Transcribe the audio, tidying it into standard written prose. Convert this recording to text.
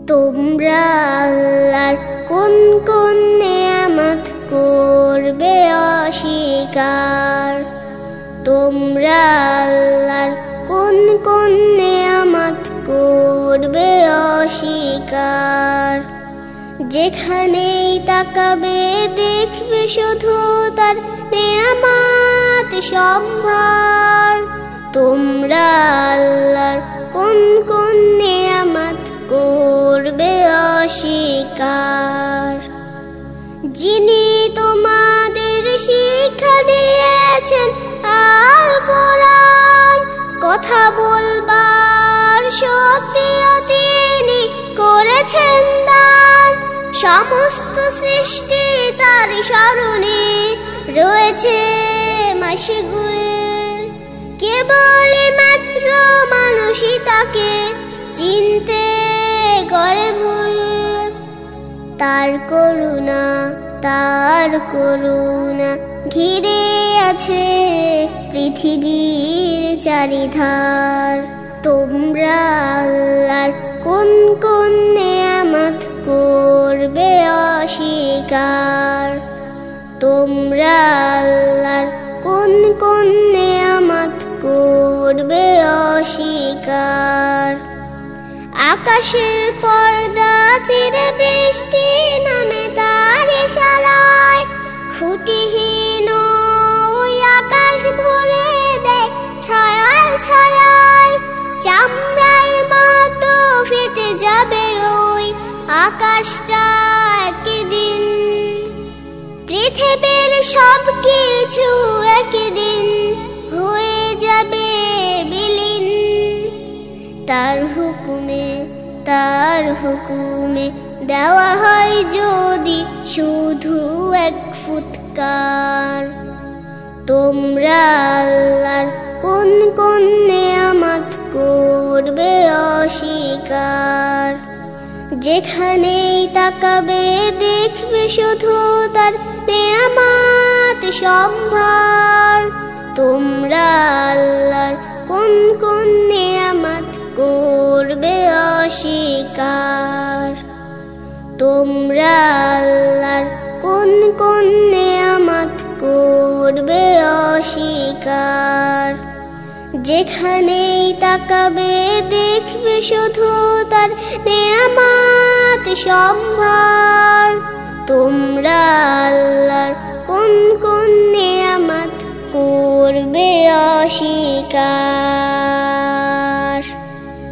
তোমরা আল্লাহর কোন কোন নেয়ামত করবে অস্বীকার? তোমরা আল্লাহর কোন কোন নেয়ামত করবে অস্বীকার? যেখানেই তাকাবে দেখবে শুধু তার নেয়ামত সম্ভার। তোমরা আল্লাহর কোন কোন নেয়ামত করবে অস্বীকার? যিনি তোমাদের শিক্ষা দিয়েছেন আল কোরআন, কথা বলবার শক্তিও তিনি করেছেন দান। সমস্ত সৃষ্টি তার স্মরণে রয়েছে মশগুল, কেবল মাত্র মানুষই তাকে চিনতে করে ভুল। তার করুণা ঘিরে আছে পৃথিবীর চারিধার। তোমরা আল্লাহর কোন কোন নেয়ামত করবে অস্বীকার? তোমরা আল্লাহর কোন কোন নেয়ামত করবে অস্বীকার? আকাশের পর্দা চিরে বৃষ্টি নামে তার ইশারায়, খুঁটিহীন ওই আকাশ ভরে দেয় ছায়ায় ছায়ায়। চামড়ার মতো ফেটে যাবে ওই আকাশটা একদিন, পৃথিবীর সব কিছু একদিন হয়ে যাবে বিলীন। তার হুকুমে দেওয়া হয় যদি শুধু এক ফুৎকার। তোমরা আল্লাহর কোন কোন নেয়ামত করবে অস্বীকার? যেখানেই তাকাবে দেখবে শুধু তার নেয়ামত সম্ভার। তোমরা আল্লাহর কোন কোন নেয়ামত করবে অস্বীকার? তোমরা আল্লাহর কোন কোন নেয়ামত করবে অস্বীকার? যেখানেই তাকাবে দেখবে শুধু তার নেয়ামত সম্ভার। তোমরা আল্লাহর কোন কোন নেয়ামত করবে অস্বীকার?